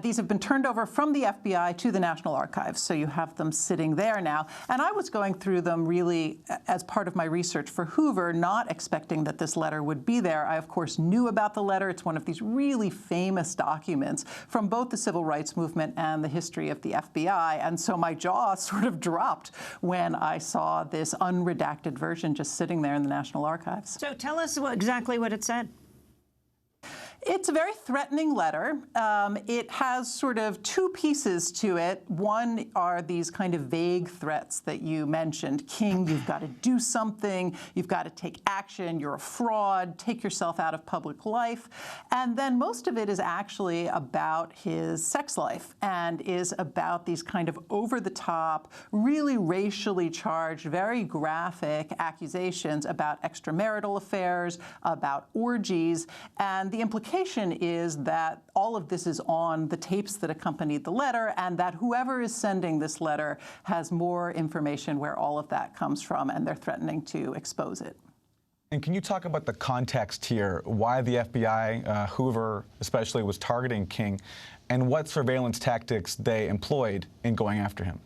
These have been turned over from the FBI to the National Archives, so you have them sitting there now. And I was going through them really as part of my research for Hoover, not expecting that this letter would be there. I, of course, knew about the letter. It's one of these really famous documents from both the civil rights movement and the history of the FBI. And so my jaw sort of dropped when I saw this unredacted version just sitting there in the National Archives. So tell us exactly what it said. It's a very threatening letter. It has sort of two pieces to it. One are these kind of vague threats that you mentioned. King, you've got to do something. You've got to take action. You're a fraud. Take yourself out of public life. And then most of it is actually about his sex life and is about these kind of over-the-top, really racially charged, very graphic accusations about extramarital affairs, about orgies, and the implication is that all of this is on the tapes that accompanied the letter, and that whoever is sending this letter has more information where all of that comes from, and they're threatening to expose it. And can you talk about the context here, why the FBI, Hoover especially, was targeting King, and what surveillance tactics they employed in going after him?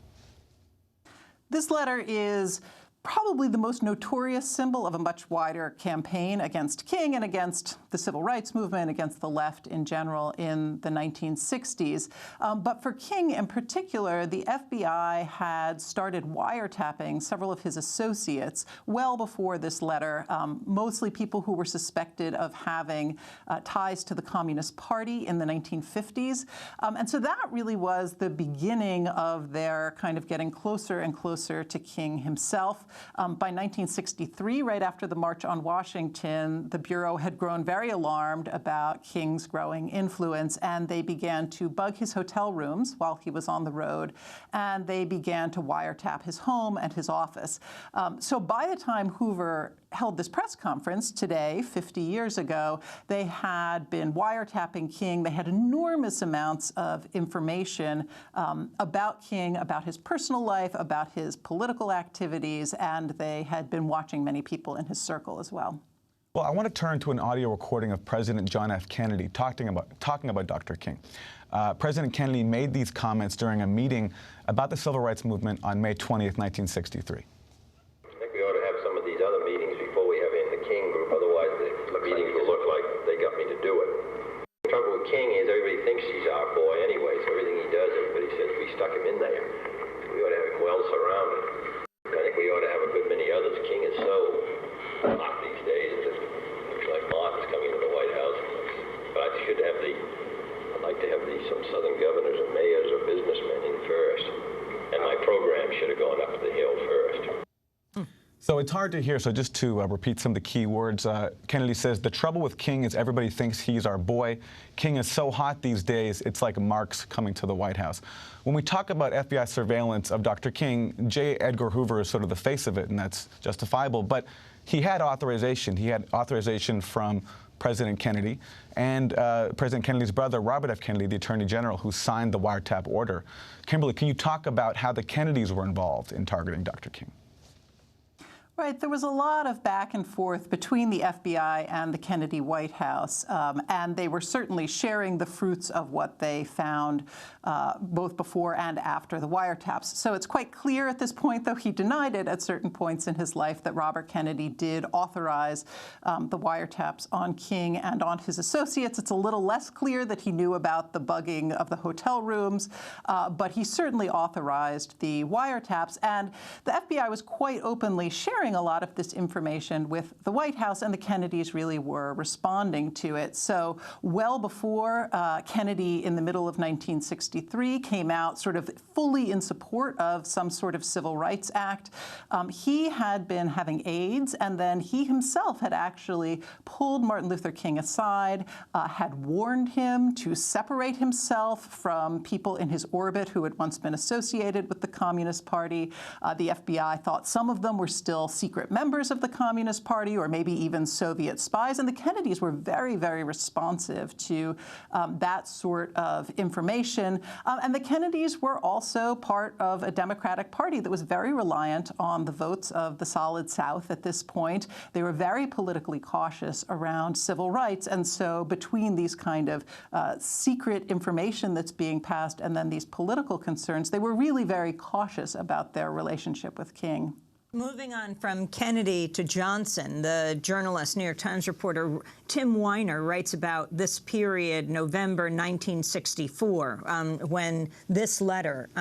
This letter is probably the most notorious symbol of a much wider campaign against King and against the civil rights movement, against the left in general in the 1960s. But for King in particular, the FBI had started wiretapping several of his associates well before this letter, mostly people who were suspected of having ties to the Communist Party in the 1950s. And so that really was the beginning of their kind of getting closer and closer to King himself. By 1963, right after the March on Washington, the Bureau had grown very alarmed about King's growing influence, and they began to bug his hotel rooms while he was on the road, and they began to wiretap his home and his office. So by the time Hoover held this press conference today, 50 years ago, they had been wiretapping King. They had enormous amounts of information about King, about his personal life, about his political activities, and they had been watching many people in his circle as well. Well, I want to turn to an audio recording of President John F. Kennedy talking about Dr. King. President Kennedy made these comments during a meeting about the civil rights movement on May 20th, 1963. King is everybody thinks he's our boy anyway, so everything he does, everybody says we stuck him in there. We ought to have him well surrounded. I think we ought to have a good many others. King is so hot these days that it looks like Martin's coming into the White House. But I'd like to have some Southern governors or mayors or businessmen in first. And my program should have gone up the hill first. So it's hard to hear, so just to repeat some of the key words, Kennedy says, the trouble with King is everybody thinks he's our boy. King is so hot these days, it's like Marx coming to the White House. When we talk about FBI surveillance of Dr. King, J. Edgar Hoover is sort of the face of it, and that's justifiable. But he had authorization. He had authorization from President Kennedy and President Kennedy's brother, Robert F. Kennedy, the Attorney General, who signed the wiretap order. Kimberly, can you talk about how the Kennedys were involved in targeting Dr. King? Right. There was a lot of back and forth between the FBI and the Kennedy White House, and they were certainly sharing the fruits of what they found both before and after the wiretaps. So it's quite clear at this point, though he denied it at certain points in his life, that Robert Kennedy did authorize the wiretaps on King and on his associates. It's a little less clear that he knew about the bugging of the hotel rooms, but he certainly authorized the wiretaps. And the FBI was quite openly sharing a lot of this information with the White House, and the Kennedys really were responding to it. So well before Kennedy, in the middle of 1963, came out sort of fully in support of some sort of Civil Rights Act, he had been having AIDS, and then he himself had actually pulled Martin Luther King aside, had warned him to separate himself from people in his orbit who had once been associated with the Communist Party. The FBI thought some of them were still secret members of the Communist Party, or maybe even Soviet spies, and the Kennedys were very, very responsive to that sort of information. And the Kennedys were also part of a Democratic Party that was very reliant on the votes of the Solid South at this point. They were very politically cautious around civil rights, and so between these kind of secret information that's being passed and then these political concerns, they were really very cautious about their relationship with King. Moving on from Kennedy to Johnson, the journalist, New York Times reporter Tim Wier writes about this period, November 1964, when this letter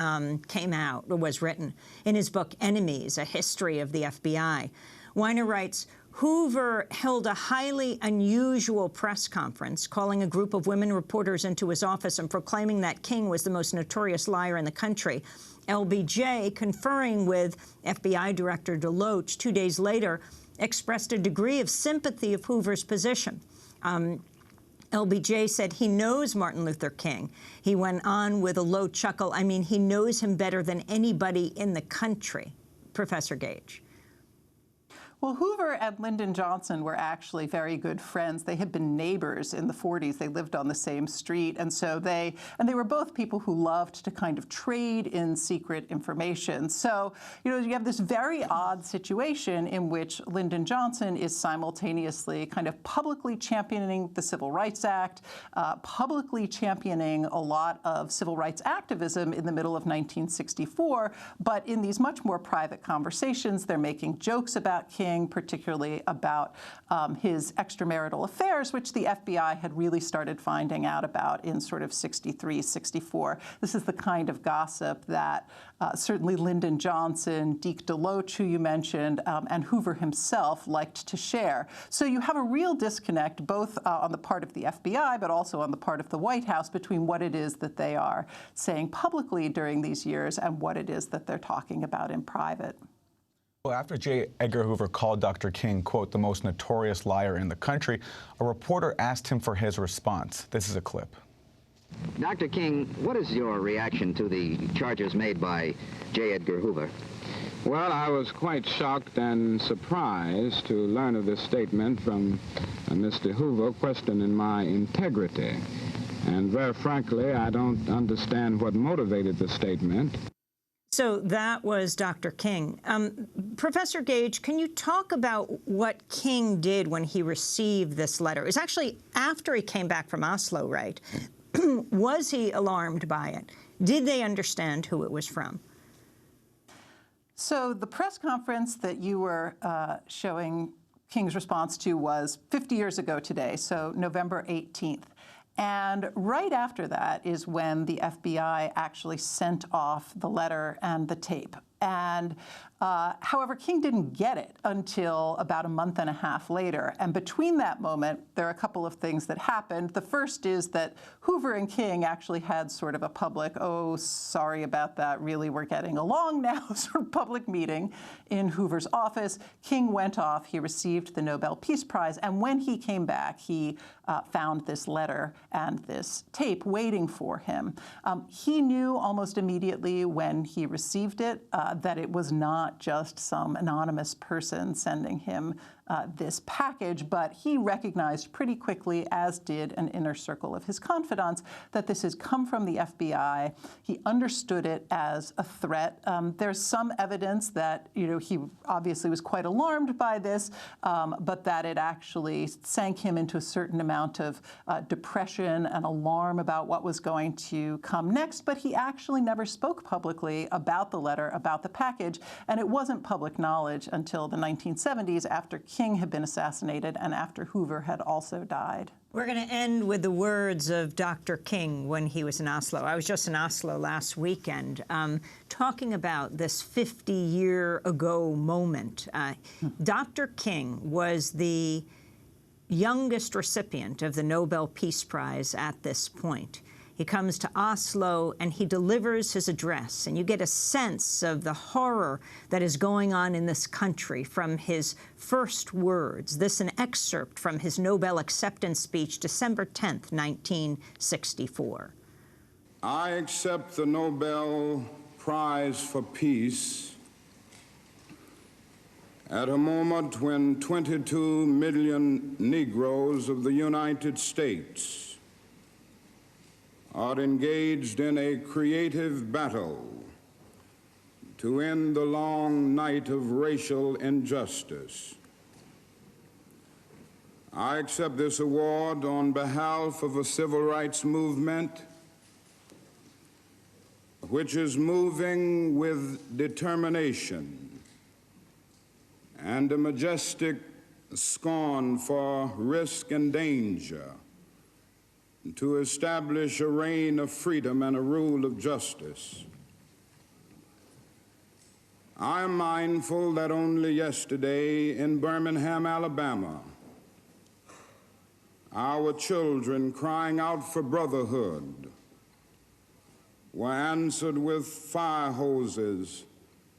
came out, or was written, in his book Enemies, A History of the FBI. Wier writes, Hoover held a highly unusual press conference, calling a group of women reporters into his office and proclaiming that King was the most notorious liar in the country. LBJ, conferring with FBI Director DeLoach 2 days later, expressed a degree of sympathy of Hoover's position. LBJ said he knows Martin Luther King. He went on with a low chuckle, I mean, he knows him better than anybody in the country. Professor Gage. Well, Hoover and Lyndon Johnson were actually very good friends. They had been neighbors in the 40s. They lived on the same street. And so they were both people who loved to kind of trade in secret information. So, you have this very odd situation in which Lyndon Johnson is simultaneously kind of publicly championing the Civil Rights Act, publicly championing a lot of civil rights activism in the middle of 1964. But in these much more private conversations, they're making jokes about King, particularly about his extramarital affairs, which the FBI had really started finding out about in sort of 63, 64. This is the kind of gossip that certainly Lyndon Johnson, Deke DeLoach, who you mentioned, and Hoover himself liked to share. So you have a real disconnect, both on the part of the FBI, but also on the part of the White House, between what it is that they are saying publicly during these years and what it is that they're talking about in private. Well, after J. Edgar Hoover called Dr. King, quote, the most notorious liar in the country, a reporter asked him for his response. This is a clip. Dr. King, what is your reaction to the charges made by J. Edgar Hoover? Well, I was quite shocked and surprised to learn of this statement from Mr. Hoover questioning my integrity. And very frankly, I don't understand what motivated the statement. So that was Dr. King. Professor Gage, can you talk about what King did when he received this letter? It was actually after he came back from Oslo, right? Was he alarmed by it? Did they understand who it was from? So the press conference that you were showing King's response to was 50 years ago today, so November 18th. And right after that is when the FBI actually sent off the letter and the tape. And however, King didn't get it until about a month and a half later. And between that moment, there are a couple of things that happened. The first is that Hoover and King actually had sort of a public, oh, sorry about that, really, we're getting along now, sort of public meeting in Hoover's office. King went off. He received the Nobel Peace Prize. And when he came back, he found this letter and this tape waiting for him. He knew almost immediately when he received it that it was not just some anonymous person sending him this package, but he recognized pretty quickly, as did an inner circle of his confidants, that this has come from the FBI. He understood it as a threat. There's some evidence that he obviously was quite alarmed by this, but that it actually sank him into a certain amount of depression and alarm about what was going to come next. But he actually never spoke publicly about the letter, about the package, and it wasn't public knowledge until the 1970s, after King had been assassinated and after Hoover had also died. We're going to end with the words of Dr. King when he was in Oslo. I was just in Oslo last weekend talking about this 50-year-ago moment. Dr. King was the youngest recipient of the Nobel Peace Prize at this point. He comes to Oslo and he delivers his address, and you get a sense of the horror that is going on in this country from his first words. This an excerpt from his Nobel acceptance speech, December 10th, 1964. I accept the Nobel Prize for Peace at a moment when 22 million Negroes of the United States are engaged in a creative battle to end the long night of racial injustice. I accept this award on behalf of a civil rights movement which is moving with determination and a majestic scorn for risk and danger to establish a reign of freedom and a rule of justice. I am mindful that only yesterday in Birmingham, Alabama, our children crying out for brotherhood were answered with fire hoses,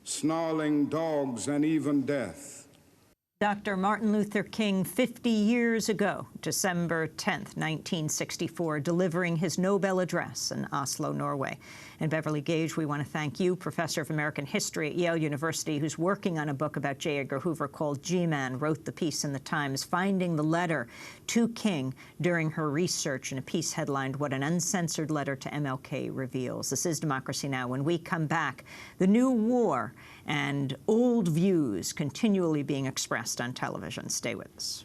snarling dogs, and even death. Dr. Martin Luther King, 50 years ago, December 10th, 1964, delivering his Nobel address in Oslo, Norway. And Beverly Gage, we want to thank you, professor of American history at Yale University, who's working on a book about J. Edgar Hoover called G-Man, wrote the piece in the Times, finding the letter to King during her research in a piece headlined, "What an Uncensored Letter to MLK Reveals." This is Democracy Now! When we come back, the new war and old views continually being expressed on television. Stay with us.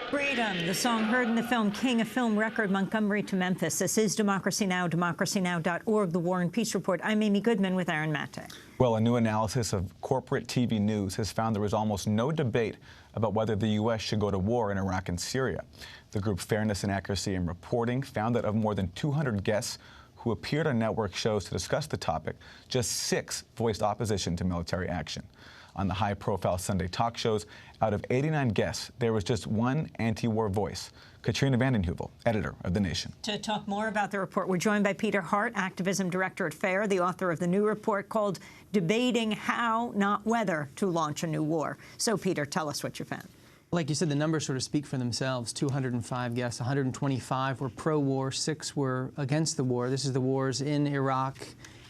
Freedom, the song heard in the film King, a film record, Montgomery to Memphis. This is Democracy Now!, democracynow.org, The War and Peace Report. I'm Amy Goodman with Aaron Matte. Well, a new analysis of corporate TV news has found there was almost no debate about whether the U.S. should go to war in Iraq and Syria. The group Fairness and Accuracy in Reporting found that of more than 200 guests who appeared on network shows to discuss the topic, just 6 voiced opposition to military action. On the high-profile Sunday talk shows, out of 89 guests, there was just one anti-war voice. Katrina vanden Heuvel, editor of The Nation. To talk more about the report, we're joined by Peter Hart, activism director at FAIR, the author of the new report called Debating How, Not Whether, to Launch a New War. So, Peter, tell us what you found. Like you said, the numbers sort of speak for themselves. 205 guests, 125 were pro-war, 6 were against the war. This is the wars in Iraq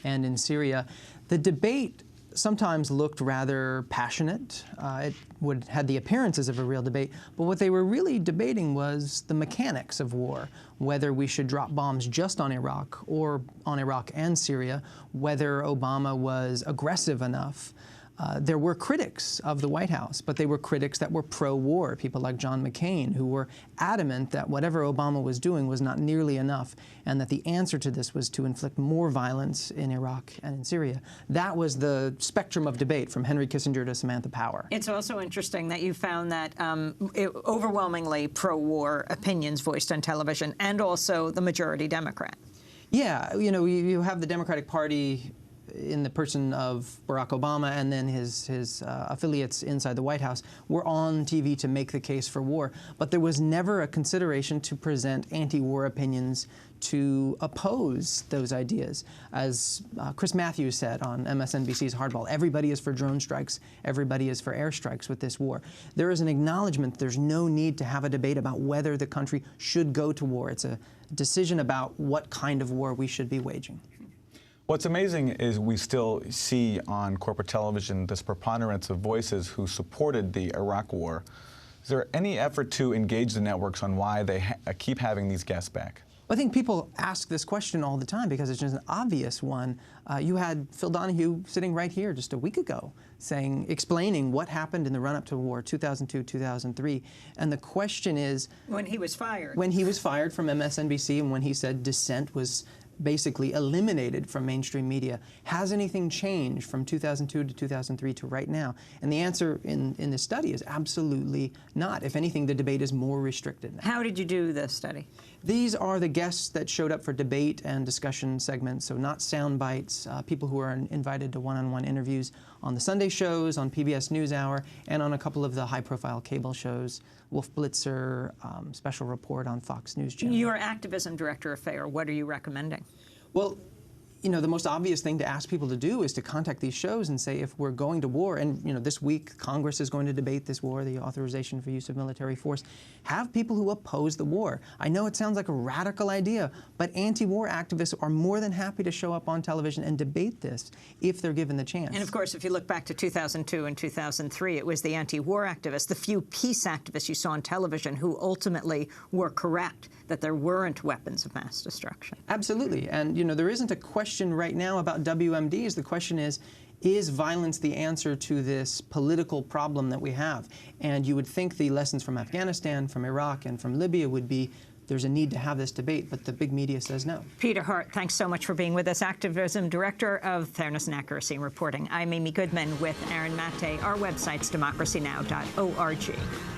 and in Syria. The debate sometimes looked rather passionate. It had the appearances of a real debate, but what they were really debating was the mechanics of war, whether we should drop bombs just on Iraq or on Iraq and Syria, whether Obama was aggressive enough. There were critics of the White House, but they were critics that were pro-war, people like John McCain, who were adamant that whatever Obama was doing was not nearly enough, and that the answer to this was to inflict more violence in Iraq and in Syria. That was the spectrum of debate, from Henry Kissinger to Samantha Power. It's also interesting that you found that overwhelmingly pro-war opinions voiced on television, and also the majority Democrat. Yeah, you know, you have the Democratic Party in the person of Barack Obama, and then his affiliates inside the White House were on TV to make the case for war. But there was never a consideration to present anti-war opinions to oppose those ideas. As Chris Matthews said on MSNBC's Hardball, everybody is for drone strikes, everybody is for airstrikes with this war. There is an acknowledgement there's no need to have a debate about whether the country should go to war. It's a decision about what kind of war we should be waging. What's amazing is we still see on corporate television this preponderance of voices who supported the Iraq war. Is there any effort to engage the networks on why they keep having these guests back? I think people ask this question all the time because it's just an obvious one. You had Phil Donahue sitting right here just a week ago explaining what happened in the run-up to war, 2002, 2003. And the question is... When he was fired. When he was fired from MSNBC, and when he said dissent was basically eliminated from mainstream media. Has anything changed from 2002 to 2003 to right now? And the answer in this study is absolutely not. If anything, the debate is more restricted now. How did you do this study? These are the guests that showed up for debate and discussion segments, so not sound bites, people who are invited to one-on-one interviews on the Sunday shows, on PBS NewsHour, and on a couple of the high-profile cable shows, Wolf Blitzer, Special Report on Fox News Channel. You are activism director of FAIR. What are you recommending? Well, you know, the most obvious thing to ask people to do is to contact these shows and say, if we're going to war, and you know, this week Congress is going to debate this war, the authorization for use of military force, have people who oppose the war. I know it sounds like a radical idea, but anti-war activists are more than happy to show up on television and debate this if they're given the chance. And of course, if you look back to 2002 and 2003, it was the anti-war activists, the few peace activists you saw on television who ultimately were correct that there weren't weapons of mass destruction. Absolutely. And, you know, there isn't a question right now about WMDs. The question is violence the answer to this political problem that we have? And you would think the lessons from Afghanistan, from Iraq, and from Libya would be there's a need to have this debate, but the big media says no. Peter Hart, thanks so much for being with us, Activism Director of Fairness and Accuracy Reporting. I'm Amy Goodman with Aaron Mate. Our website's democracynow.org.